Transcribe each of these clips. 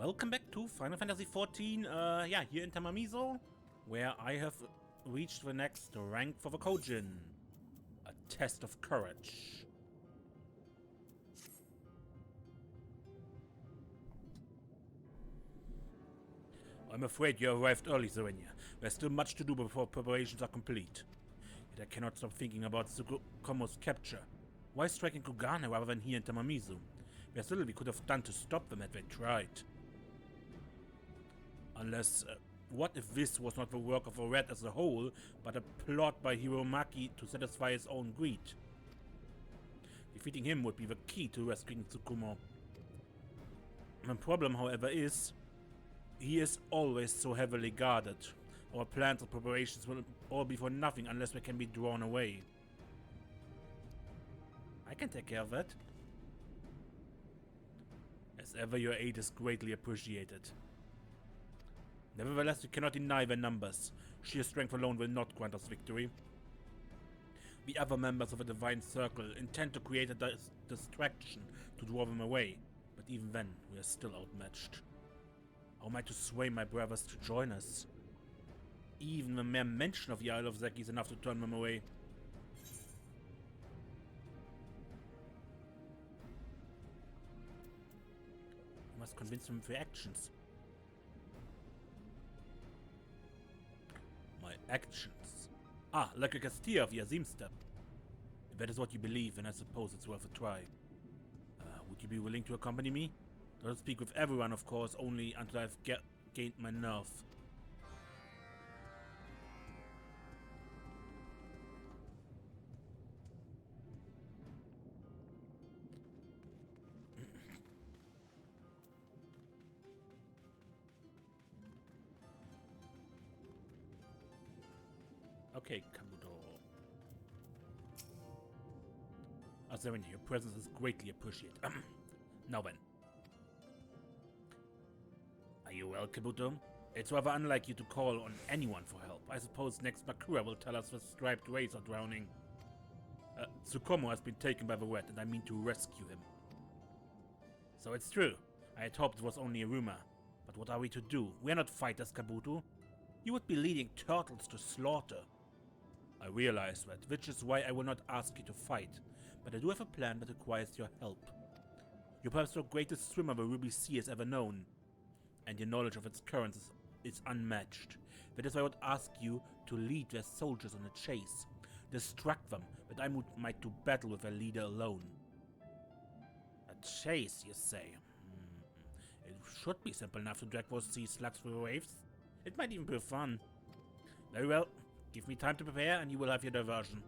Welcome back to Final Fantasy XIV, yeah, here in Tamamizo, where I have reached the next rank for the Kojin. A test of courage. I'm afraid you arrived early, Serenia. There's still much to do before preparations are complete. Yet I cannot stop thinking about Tsukumo's capture. Why strike in Kugane rather than here in Tamamizo? There's little we could have done to stop them had they tried. Unless, what if this was not the work of the Red as a whole, but a plot by Hiromaki to satisfy his own greed? Defeating him would be the key to rescuing Tsukumo. The problem, however, is he is always so heavily guarded. Our plans and preparations will all be for nothing unless they can be drawn away. I can take care of that. As ever, your aid is greatly appreciated. Nevertheless, we cannot deny their numbers. Sheer strength alone will not grant us victory. The other members of the Divine Circle intend to create a distraction to draw them away, but even then, we are still outmatched. How am I to sway my brothers to join us? Even the mere mention of the Isle of Zeki is enough to turn them away. I must convince them with their actions. My actions? Ah, like a Castillo of the Azim step. If that is what you believe, then I suppose it's worth a try. Would you be willing to accompany me? Don't speak with everyone, of course, only until I've gained my nerve. Okay, Kabuto. Serenia, your presence is greatly appreciated. Now then. Are you well, Kabuto? It's rather unlike you to call on anyone for help. I suppose next Makura will tell us the striped rays are drowning. Tsukumo has been taken by the Red, and I mean to rescue him. So it's true. I had hoped it was only a rumor. But what are we to do? We are not fighters, Kabuto. You would be leading turtles to slaughter. I realize that, which is why I will not ask you to fight, but I do have a plan that requires your help. You're perhaps the greatest swimmer the Ruby Sea has ever known, and your knowledge of its currents is unmatched. That is why I would ask you to lead their soldiers on a chase, distract them, that I might do battle with their leader alone. A chase, you say? It should be simple enough to drag those sea slugs through the waves. It might even be fun. Very well. Give me time to prepare, and you will have your diversion.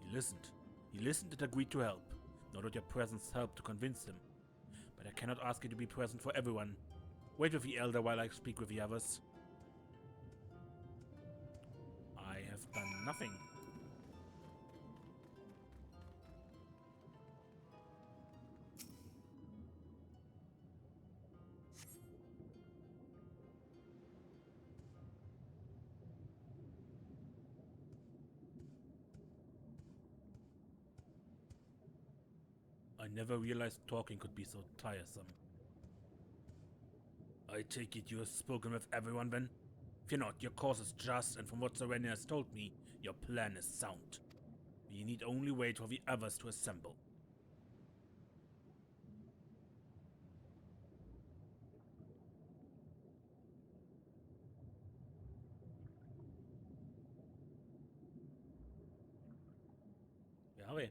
He listened. He listened and agreed to help. Know that your presence helped to convince him. But I cannot ask you to be present for everyone. Wait with the elder while I speak with the others. I have done nothing. I never realized talking could be so tiresome. I take it you have spoken with everyone then? Fear not, your cause is just, and from what Serenia has told me, your plan is sound. We need only wait for the others to assemble. Where are we?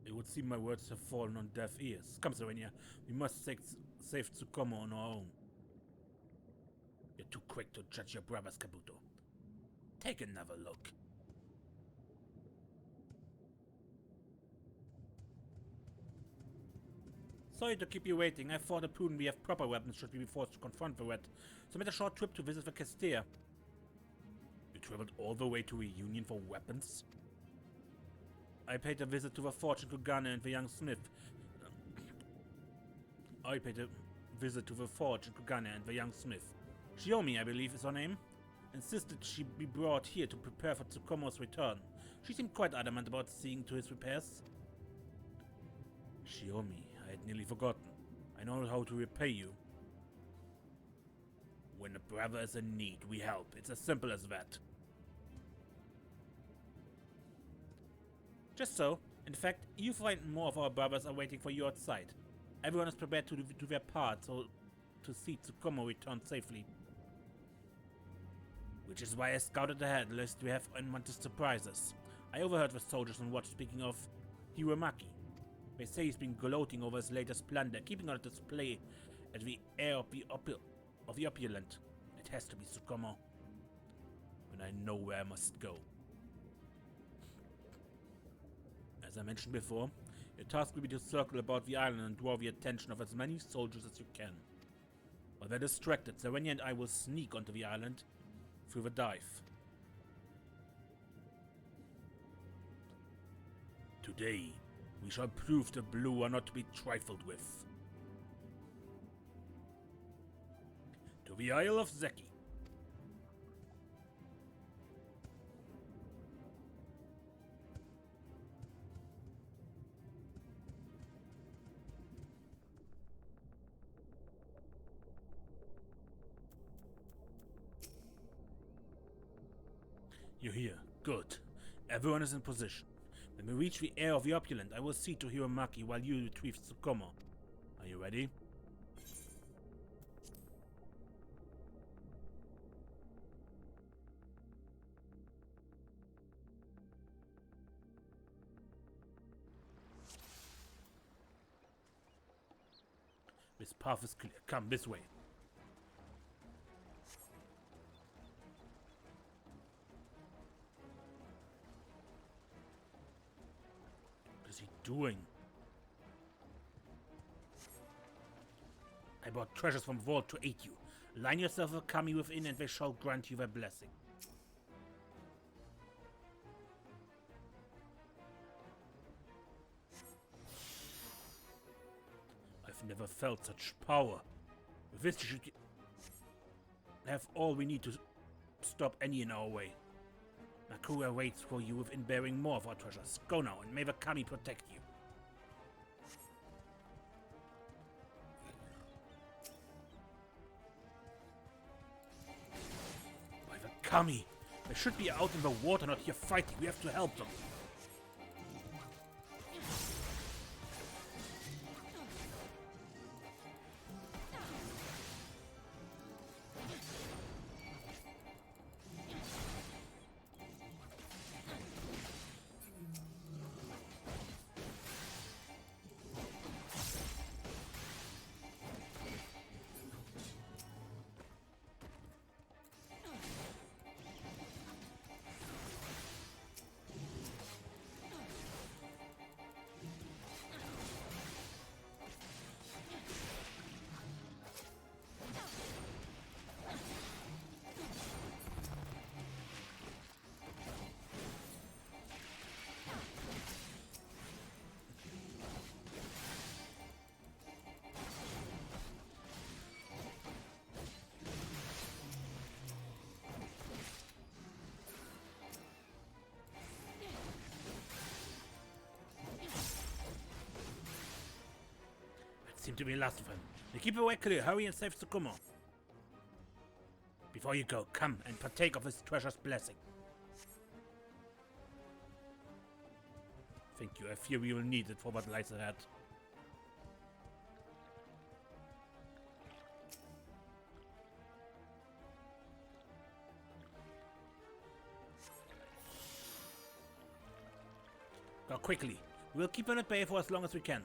It would seem my words have fallen on deaf ears. Come, Serenia, we must save Tsukumo on our own. You're too quick to judge your brothers, Kabuto. Take another look. Sorry to keep you waiting. I thought it prudent we have proper weapons should we be forced to confront the Red. So I made a short trip to visit the Castillo. You traveled all the way to Reunion for weapons? I paid a visit to the forge in Kugane and the young smith. Shiomi, I believe, is her name. insisted she be brought here to prepare for Tsukumo's return. She seemed quite adamant about seeing to his repairs. Shiomi, I had nearly forgotten. I know how to repay you. When a brother is in need, we help. It's as simple as that. Just so. In fact, you find more of our brothers are waiting for you outside. Everyone is prepared to do their part so to see Tsukumo return safely. Which is why I scouted ahead, lest we have unwanted surprises. I overheard the soldiers on watch speaking of Hiromaki. They say he's been gloating over his latest splendor, keeping on display at the heir of the opulent. It has to be Tsukumo. But I know where I must go. As I mentioned before, your task will be to circle about the island and draw the attention of as many soldiers as you can. While they're distracted, Serenia and I will sneak onto the island through the dive. Today, we shall prove the blue are not to be trifled with. To the Isle of Zeki. You're here. Good. Everyone is in position. When we reach the heir of the opulent, I will see to Hiromaki while you retrieve Tsukumo. Are you ready? This path is clear. Come this way. What is he doing? I brought treasures from vault to aid you. Line yourself a kami within and they shall grant you their blessing. I've never felt such power. With this you should have all we need to stop any in our way. Makura waits for you within bearing more of our treasures. Go now, and may the kami protect you. By the kami! They should be out in the water, not here fighting. We have to help them. Seem to be last of them. Now keep your way clear. Hurry and save Tsukumo. Before you go, come and partake of his treasure's blessing. Thank you. I fear we will need it for what lies ahead. Go quickly. We'll keep him at bay for as long as we can.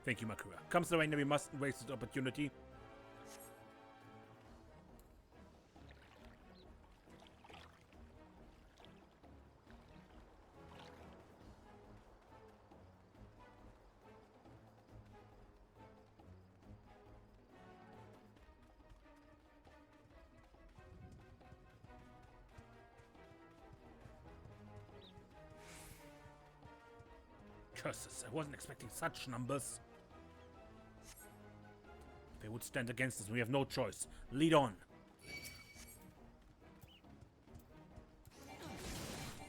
Thank you, Makura. Comes the rain and we mustn't waste this opportunity. Curses, I wasn't expecting such numbers. They would stand against us. We have no choice. Lead on.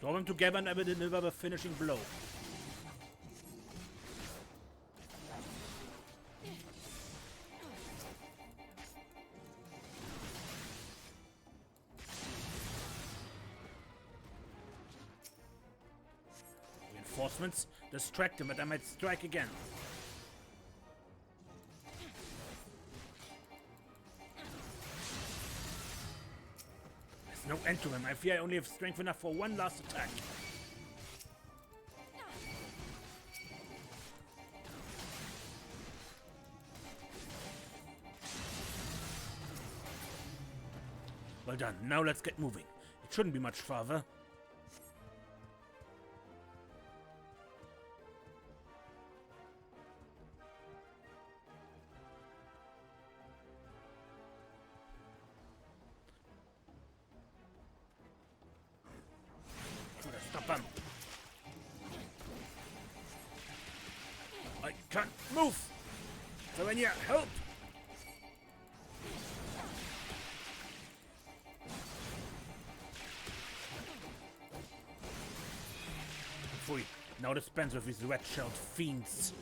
Throw them together and I will deliver the finishing blow. Reinforcements, distract him and I might strike again. There's no end to him. I fear I only have strength enough for one last attack. Well done. Now let's get moving. It shouldn't be much farther. Stop him. I can't move. So when you help. Pfui. Now dispense with these red-shelled fiends.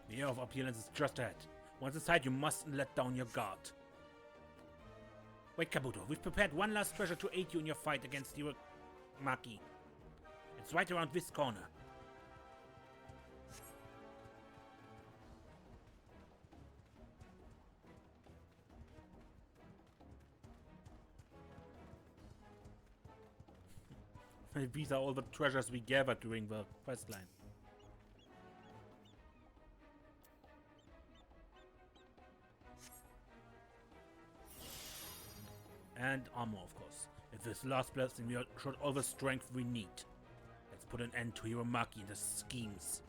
The air of opulence is just ahead. Once inside, you mustn't let down your guard. Wait, Kabuto, we've prepared one last treasure to aid you in your fight against Hiromaki. It's right around this corner. These are all the treasures we gathered during the quest line. And armor, of course. With this last blessing, we showed all the strength we need. Let's put an end to Hiromaki and his schemes.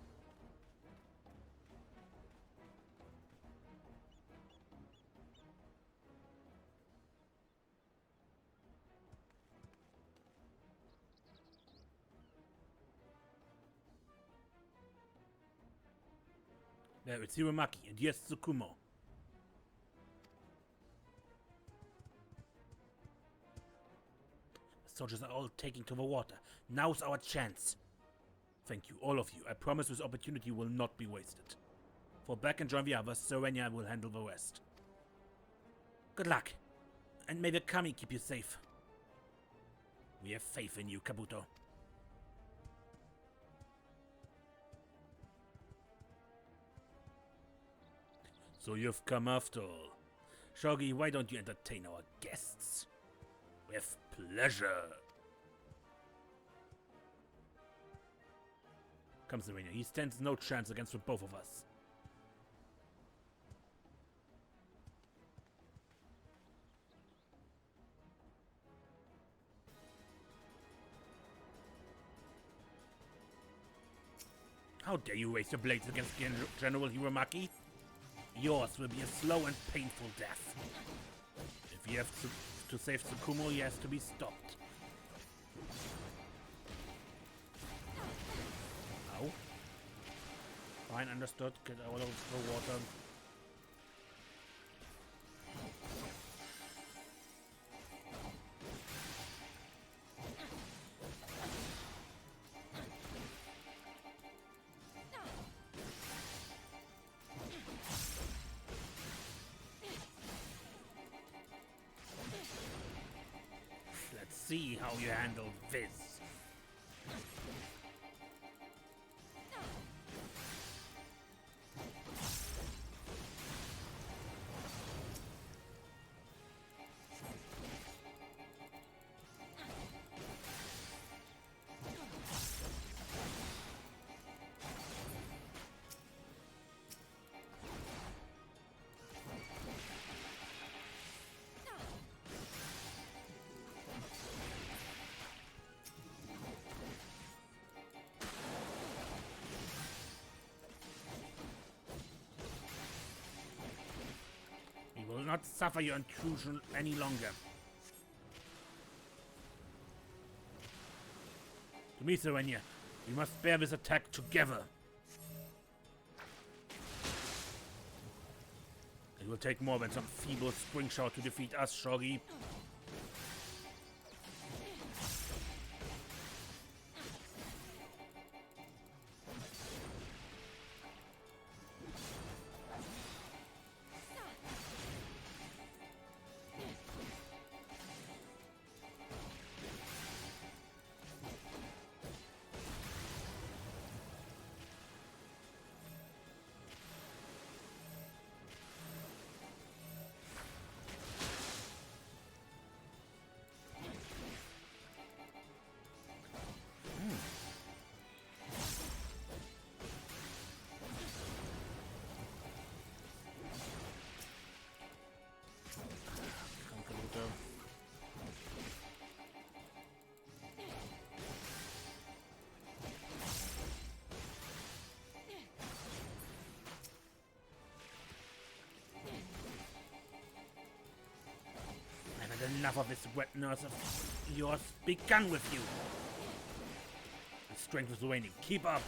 There, it's Hiromaki, and here's Tsukumo. Soldiers are all taking to the water. Now's our chance. Thank you, all of you. I promise this opportunity will not be wasted. Fall back and join the others. Serenia will handle the rest. Good luck. And may the Kami keep you safe. We have faith in you, Kabuto. So you've come after all. Shogi, why don't you entertain our guests? With pleasure. Come, Serena. He stands no chance against the both of us. How dare you raise your blades against General Hiromaki? Yours will be a slow and painful death. If you have to save Tsukumo, he has to be stopped. Ow. Fine, understood. Get out of the water. See how you handle this. not suffer your intrusion any longer. To me, Serenia, we must bear this attack together. It will take more than some feeble spring shower to defeat us, Shogi. Enough of this wet nurse of yours. Begun with you. The strength is waning. Keep up.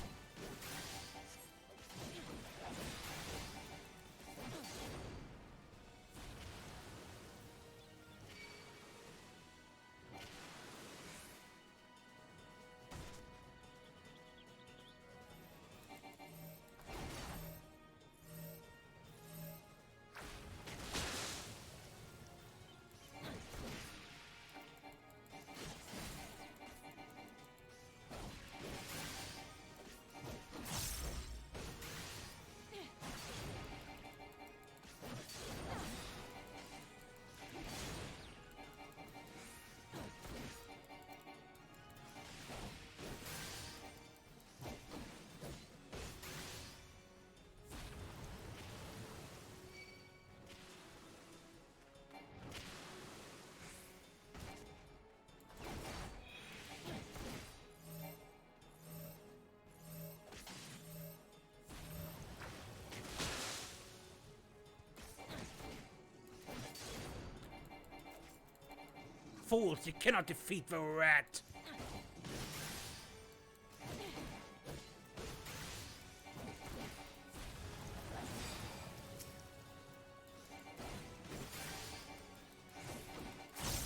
Fools, you cannot defeat the rat!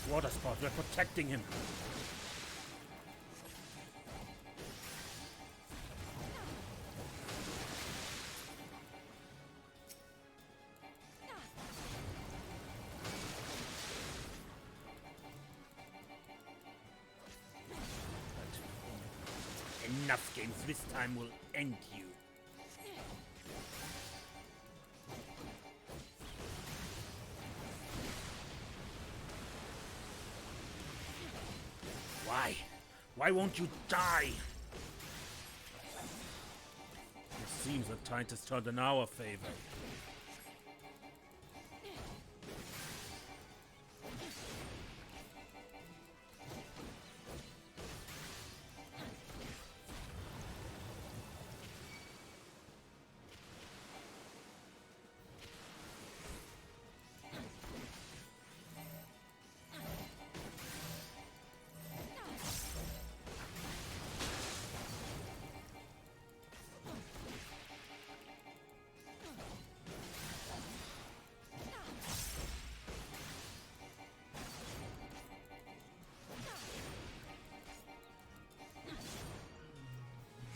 Water spot, we're protecting him. Enough games, this time will end you. Why? Why won't you die? It seems the tide has turned in our favor.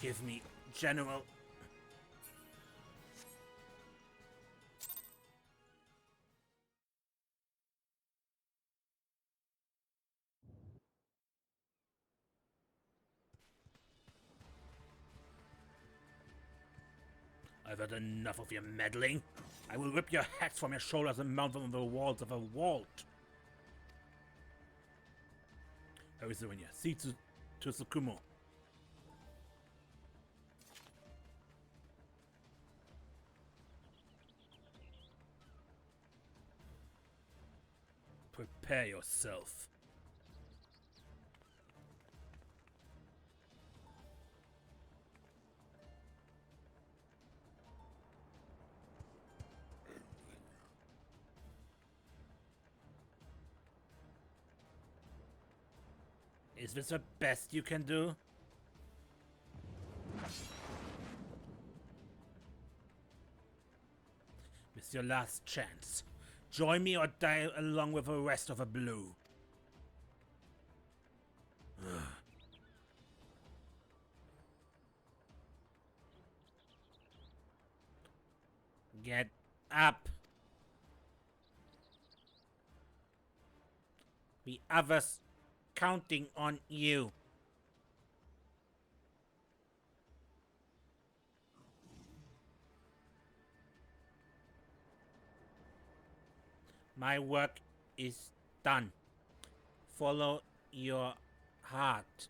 Give me, General. I've had enough of your meddling. I will rip your hats from your shoulders and mount them on the walls of a vault. Hurry, Serenia. See to Tsukumo. Prepare yourself. Is this the best you can do? It's your last chance. Join me or die along with the rest of the blue. Get up. The others counting on you. My work is done. Follow your heart.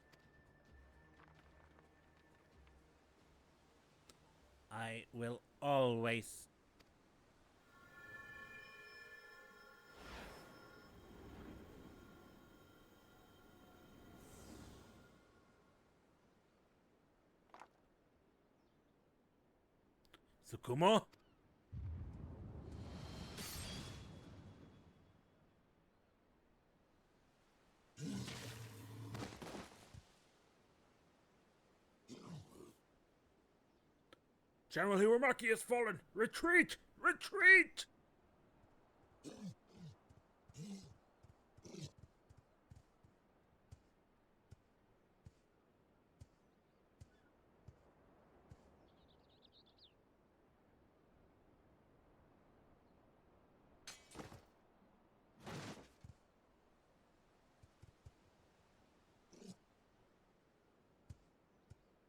I will always. Tsukumo? General Hiromaki has fallen! Retreat! Retreat!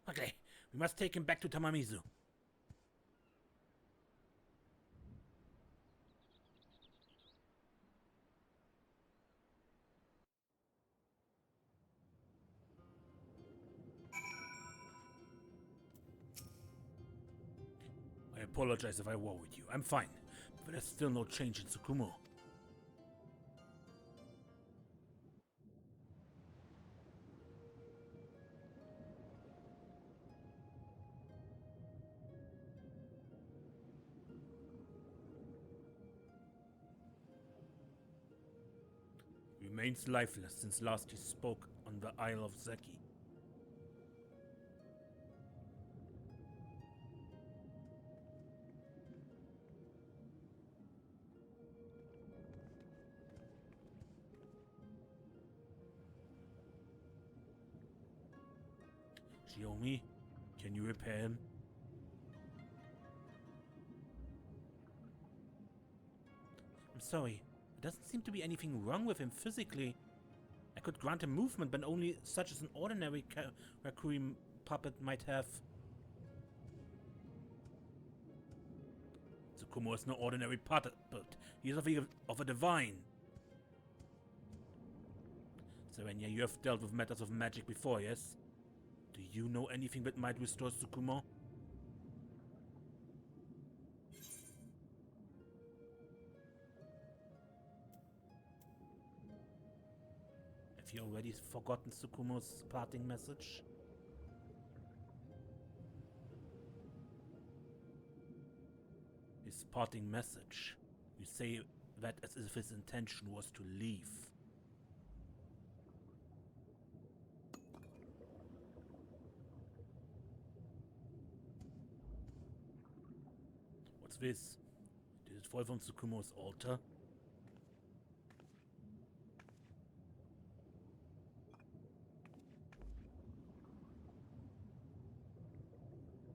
Okay, we must take him back to Tamamizu. I apologize if I worried you. I'm fine, but there's still no change in Tsukumo. Remains lifeless since last he spoke on the Isle of Zeki. Shiomi, can you repair him? I'm sorry. There doesn't seem to be anything wrong with him physically. I could grant him movement, but only such as an ordinary Rakuri puppet might have. Tsukumo is no ordinary puppet. He is of a divine. Serenia, you have dealt with matters of magic before, yes? Do you know anything that might restore Tsukumo? Have you already forgotten Tsukumo's parting message? His parting message. You say that as if his intention was to leave. What's this? Did it fall from Tsukumo's altar?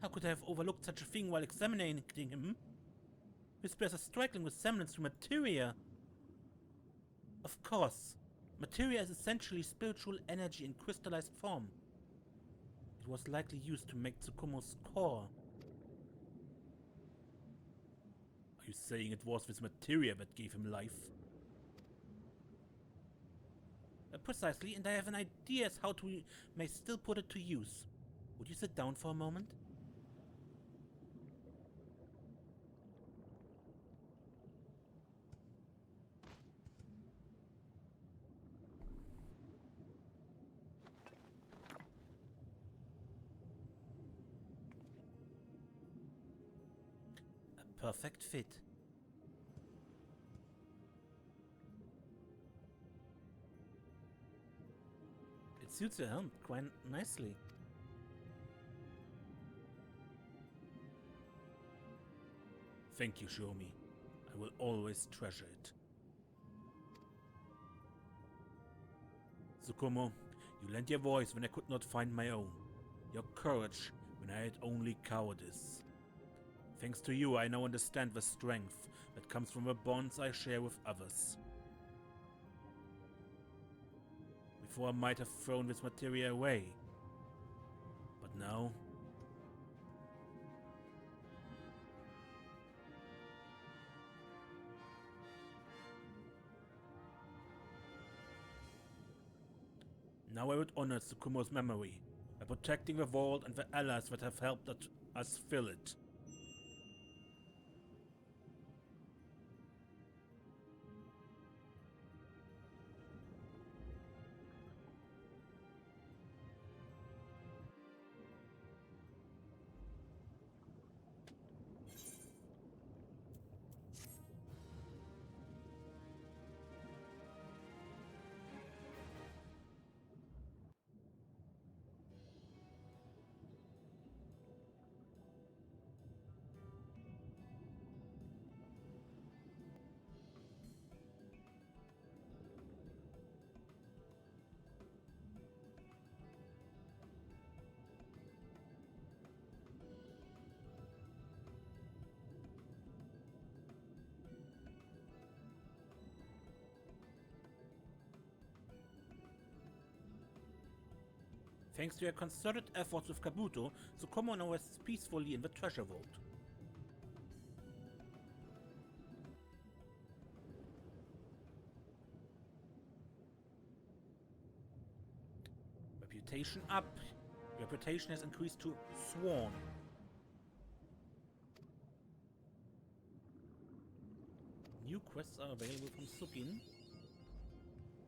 How could I have overlooked such a thing while examining him? This bears a striking resemblance to materia. Of course, materia is essentially spiritual energy in crystallized form. It was likely used to make Tsukumo's core. Are you saying it was this materia that gave him life? Precisely, and I have an idea as how to may still put it to use. Would you sit down for a moment? A perfect fit. It suits your helm quite nicely. Thank you, Shiromi. I will always treasure it. Tsukumo, you lent your voice when I could not find my own. Your courage when I had only cowardice. Thanks to you, I now understand the strength that comes from the bonds I share with others. Before I might have thrown this materia away. But now... Now I would honor Tsukumo's memory by protecting the vault and the allies that have helped us fill it. Thanks to your concerted efforts with Kabuto, Tsukumo now rests peacefully in the treasure vault. Reputation up. Reputation has increased to Sworn. New quests are available from Sukin.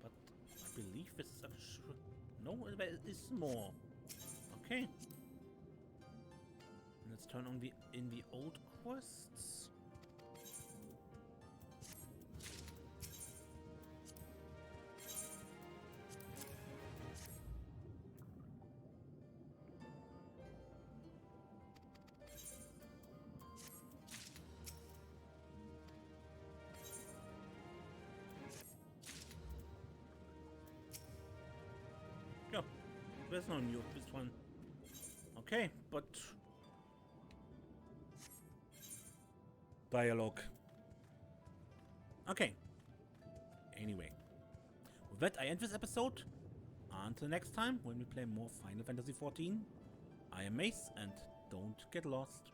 But I believe this is a... No, there is more. Okay. Let's turn on the old quests. Yeah, there's no new this one. Okay, but dialogue. Okay. Anyway, with that I end this episode. Until next time, when we play more Final Fantasy XIV, I am Mace, and don't get lost.